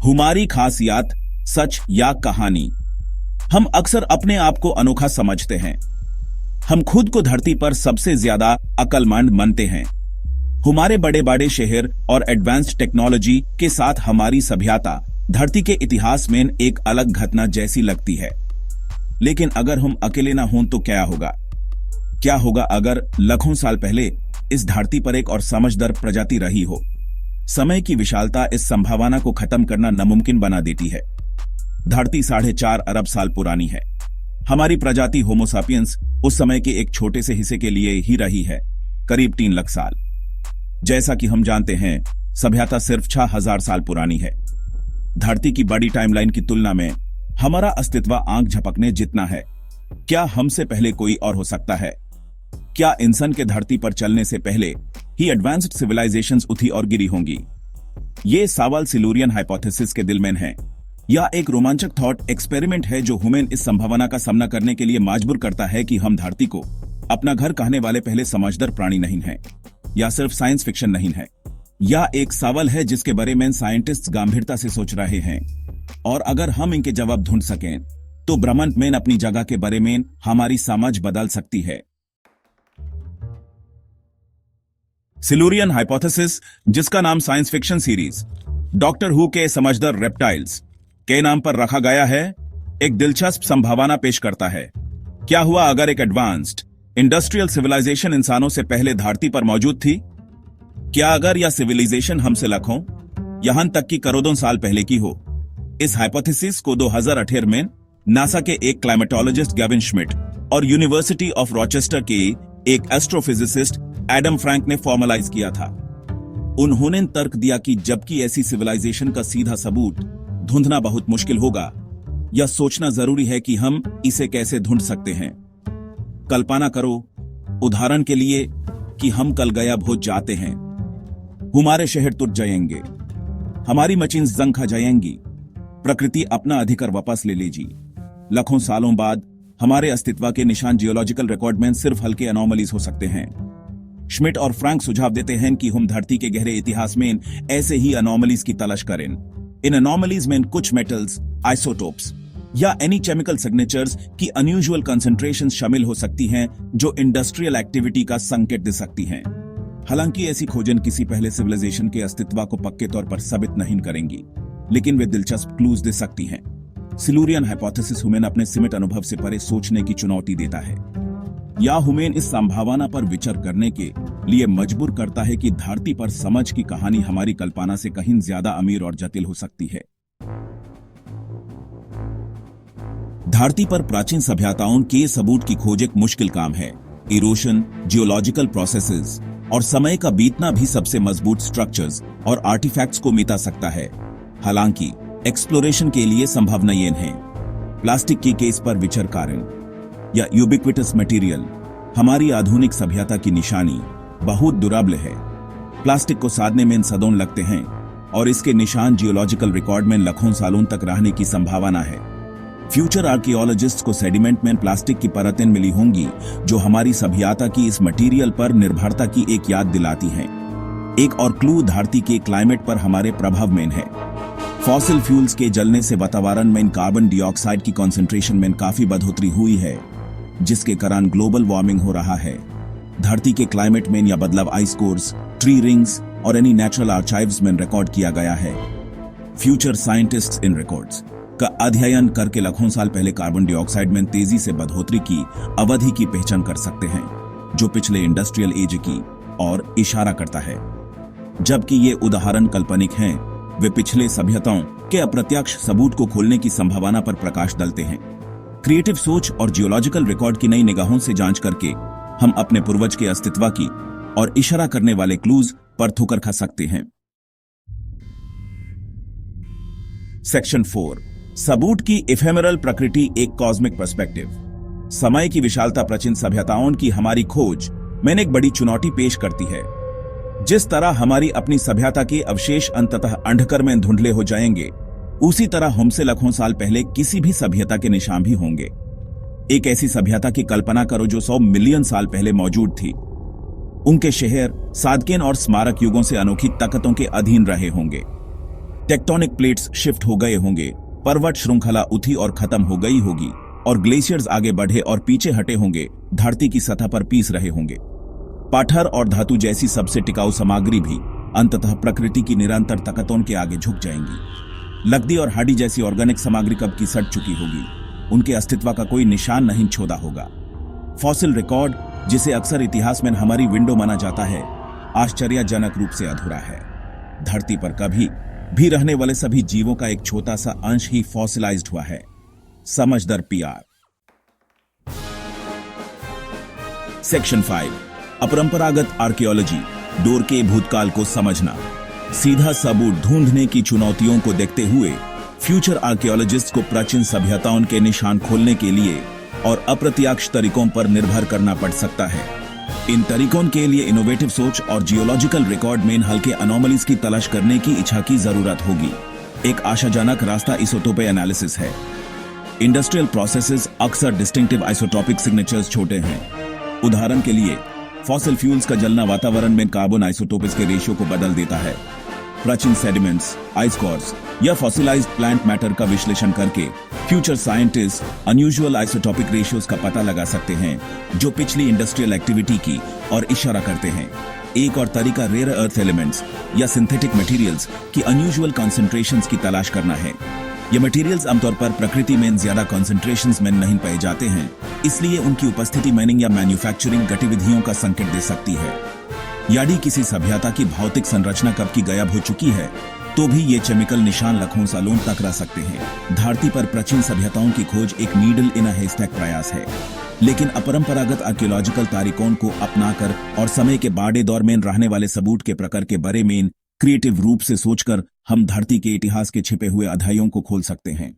हमारी खासियत, सच या कहानी। हम अक्सर अपने आप को अनोखा समझते हैं। हम खुद को धरती पर सबसे ज्यादा अक्लमंद मानते हैं। हमारे बड़े बड़े शहर और एडवांस्ड टेक्नोलॉजी के साथ हमारी सभ्यता धरती के इतिहास में एक अलग घटना जैसी लगती है। लेकिन अगर हम अकेले ना हों तो क्या होगा? क्या होगा अगर लाखों साल पहले इस धरती पर एक और समझदार प्रजाति रही हो? समय की विशालता इस संभावना को खत्म करना नामुमकिन बना देती है। धरती 4.5 अरब साल पुरानी है। हमारी प्रजाति होमो सापियंस उस समय के एक छोटे से हिस्से के लिए ही रही है, करीब 3 लाख साल। जैसा कि हम जानते हैं, सभ्यता सिर्फ 6000 साल पुरानी है। धरती की बड़ी टाइमलाइन की तुलना में हमारा अस्तित्व आंख झपकने जितना है। क्या हमसे पहले कोई और हो सकता है? क्या इंसान के धरती पर चलने से पहले ही एडवांस्ड सिविलाइजेशंस उठी और गिरी होंगी? ये सवाल सिलूरियन हाइपोथेसिस के दिल में है। यह एक रोमांचक थॉट एक्सपेरिमेंट है जो हमें इस संभावना का सामना करने के लिए मजबूर करता है कि हम धरती को अपना घर कहने वाले पहले समझदार प्राणी नहीं हैं, या सिर्फ साइंस फिक्शन नहीं है। यह एक सवाल है जिसके बारे में साइंटिस्ट गंभीरता से सोच रहे हैं, और अगर हम इनके जवाब ढूंढ सकें तो ब्रह्मांड में अपनी जगह के बारे में हमारी समझ बदल सकती है। सिलूरियन हाइपोथेसिस, जिसका नाम साइंस फिक्शन सीरीज डॉक्टर हू के समझदार रेप्टाइल्स के नाम पर रखा गया है, एक दिलचस्प संभावना पेश करता है। क्या हुआ अगर एक एडवांस्ड इंडस्ट्रियल सिविलाइजेशन इंसानों से पहले धरती पर मौजूद थी? क्या अगर यह सिविलाइजेशन हमसे लाखों, यहां तक कि करोड़ों साल पहले की हो? इस हाइपोथेसिस को 2018 में नासा के एक क्लाइमेटोलॉजिस्ट गेविन श्मिट और यूनिवर्सिटी ऑफ रॉचेस्टर के एक एस्ट्रोफिजिसिस्ट एडम फ्रैंक ने फॉर्मलाइज किया था। उन्होंने तर्क दिया कि जबकि ऐसी सिविलाइजेशन का सीधा सबूत ढूंढना बहुत मुश्किल होगा, यह सोचना जरूरी है कि हम इसे कैसे ढूंढ सकते हैं। कल्पना करो, उदाहरण के लिए, कि हम कल गायब हो जाते हैं। हमारे शहर टूट जाएंगे, हमारी मशीन्स जंग खा जाएंगी, प्रकृति अपना अधिकार वापस ले लेगी। लाखों सालों बाद हमारे अस्तित्व के निशान जियोलॉजिकल रिकॉर्ड में सिर्फ हल्के एनोमलीज हो सकते हैं। श्मिट और फ्रैंक सुझाव देते हैं कि हम धरती के गहरे इतिहास में ऐसे ही एनोमलीज की तलाश करें। इन एनोमलीज में कुछ मेटल्स, आइसोटोप्स या एनी केमिकल सिग्नेचर्स की अनयूजुअल कंसंट्रेशन शामिल हो सकती हैं जो इंडस्ट्रियल एक्टिविटी का संकेत दे सकती हैं। हालांकि ऐसी खोजें किसी पहले सिविलाइजेशन के अस्तित्व को पक्के तौर पर साबित नहीं करेंगी, लेकिन वे दिलचस्प क्लूज दे सकती हैं। सिलूरियन हाइपोथेसिस हमें अपने सीमित अनुभव से परे सोचने की चुनौती देता है, या हमें इस संभावना पर विचार करने के लिए मजबूर करता है कि धरती पर समझ की कहानी हमारी कल्पना से कहीं ज्यादा अमीर और जटिल हो सकती है। धरती पर प्राचीन सभ्यताओं के सबूत की खोज एक मुश्किल काम है। इरोशन, जियोलॉजिकल प्रोसेसेस और समय का बीतना भी सबसे मजबूत स्ट्रक्चर्स और आर्टिफैक्ट्स को मिटा सकता है। हालांकि एक्सप्लोरेशन के लिए संभावनाएं हैं। प्लास्टिक की केस पर विचार करें, या यूबिक्विटस मटेरियल, हमारी आधुनिक सभ्यता की निशानी बहुत दुर्लभ है। प्लास्टिक को साधने में सदों लगते हैं और इसके निशान जियोलॉजिकल रिकॉर्ड में लाखों सालों तक रहने की संभावना है। फ्यूचर आर्कियोलॉजिस्ट्स को सेडिमेंट में प्लास्टिक की परतें मिली होंगी जो हमारी सभ्यता की इस मटेरियल पर निर्भरता की एक याद दिलाती हैं। एक और क्लू धरती के क्लाइमेट पर हमारे प्रभाव में है। फॉसिल फ्यूल्स के जलने से वातावरण में कार्बन डाइऑक्साइड की कंसंट्रेशन में काफी बढ़ोतरी हुई है, जिसके कारण ग्लोबल वार्मिंग हो रहा है। धरती के क्लाइमेट में यह बदलाव आइस कोर्स, ट्री रिंग्स और एनी नेचुरल आर्काइव्स में रिकॉर्ड किया गया है। फ्यूचर साइंटिस्ट्स इन रिकॉर्ड्स का अध्ययन करके लाखों साल पहले कार्बन डाइऑक्साइड में तेजी से बढ़ोतरी की अवधि की पहचान कर सकते हैं, जो पिछले इंडस्ट्रियल एज की और इशारा करता है। जबकि ये उदाहरण काल्पनिक हैं, वे पिछले सभ्यताओं के अप्रत्यक्ष सबूत को खोलने की संभावना पर प्रकाश डालते हैं। क्रिएटिव सोच और जियोलॉजिकल रिकॉर्ड की नई निगाहों से जांच करके हम अपने पूर्वज के अस्तित्व की और इशारा करने वाले क्लूज पर ठोकर खा सकते हैं। सेक्शन 4, सबूत की इफेमेरल प्रकृति, एक कॉस्मिक पर्सपेक्टिव। समय की विशालता प्राचीन सभ्यताओं की हमारी खोज में एक बड़ी चुनौती पेश करती है। जिस तरह हमारी अपनी सभ्यता के अवशेष अंततः अंधकार में धुंधले हो जाएंगे, उसी तरह हमसे लाखों साल पहले किसी भी सभ्यता के निशान भी होंगे। एक ऐसी सभ्यता की कल्पना करो जो 100 मिलियन साल पहले मौजूद थी। उनके शहर सादकेन और स्मारक युगों से अनोखी ताकतों के अधीन रहे होंगे। टेक्टोनिक प्लेट्स शिफ्ट हो गए होंगे, पर्वत श्रृंखला उठी और खत्म हो गई होगी, और ग्लेशियर्स आगे बढ़े और पीछे हटे होंगे, धरती की सतह पर पीस रहे होंगे। पत्थर और धातु जैसी सबसे टिकाऊ सामग्री भी अंततः प्रकृति की निरंतर ताकतों के आगे झुक जाएंगी। लकड़ी और हड्डी जैसी ऑर्गेनिक सामग्री कब की सड़ चुकी होगी, उनके अस्तित्व का कोई निशान नहीं छोड़ा होगा। फॉसिल रिकॉर्ड, जिसे अक्सर इतिहास में हमारी विंडो माना जाता है, आश्चर्यजनक रूप से अधूरा है। धरती पर कभी भी रहने वाले सभी जीवों का एक छोटा सा अंश ही फॉसिलाइज्ड हुआ है। समझदार पीआर। सेक्शन 5, अपरंपरागत आर्कियोलॉजी, डोर के भूतकाल को समझना। सीधा सबूत ढूंढने की चुनौतियों को देखते हुए फ्यूचर आर्कियोलॉजिस्ट को प्राचीन सभ्यताओं के निशान खोलने के लिए और अप्रत्यक्ष तरीकों पर निर्भर करना पड़ सकता है। इन तरीकों के लिए इनोवेटिव सोच और जियोलॉजिकल रिकॉर्ड में हल्के अनोमलीज की तलाश करने की इच्छा की जरूरत होगी। एक आशाजनक रास्ता आइसोटोप एनालिसिस है। इंडस्ट्रियल प्रोसेसेस अक्सर डिस्टिंक्टिव आइसोटॉपिक सिग्नेचर्स छोटे हैं। उदाहरण के लिए फॉसिल फ्यूल्स का जलना वातावरण में कार्बन आइसोटोप्स के रेशियो को बदल देता है। प्राचीन सेडिमेंट्स, आइस कोर्स या फॉसिलाइज्ड प्लांट मैटर का विश्लेषण करके future scientist unusual isotopic ratios का पता लगा सकते हैं, जो पिछली इंडस्ट्रियल एक्टिविटी की और इशारा करते हैं। एक और तरीका रेयर अर्थ एलिमेंट्स या सिंथेटिक मटेरियल्स की अनयूजुअल कॉन्सेंट्रेशंस की तलाश करना है। ये मटेरियल्स आमतौर पर प्रकृति में ज्यादा कॉन्सेंट्रेशंस में नहीं पाए जाते हैं, इसलिए उनकी उपस्थिति माइनिंग या मैन्युफैक्चरिंग गतिविधियों का संकेत दे सकती है। यदि किसी सभ्यता की भौतिक संरचना कब की गायब हो चुकी है, तो भी ये केमिकल निशान लाखों सालों तक रह सकते हैं। धरती पर प्राचीन सभ्यताओं की खोज एक नीडल इन अ हैस्टैक प्रयास है, लेकिन अपरंपरागत आर्कियोलॉजिकल तरीकों को अपनाकर और समय के बाड़े दौर में रहने वाले सबूत के प्रकार के बारे में क्रिएटिव रूप से सोचकर हम धरती के इतिहास के छिपे हुए अध्यायों को खोल सकते हैं।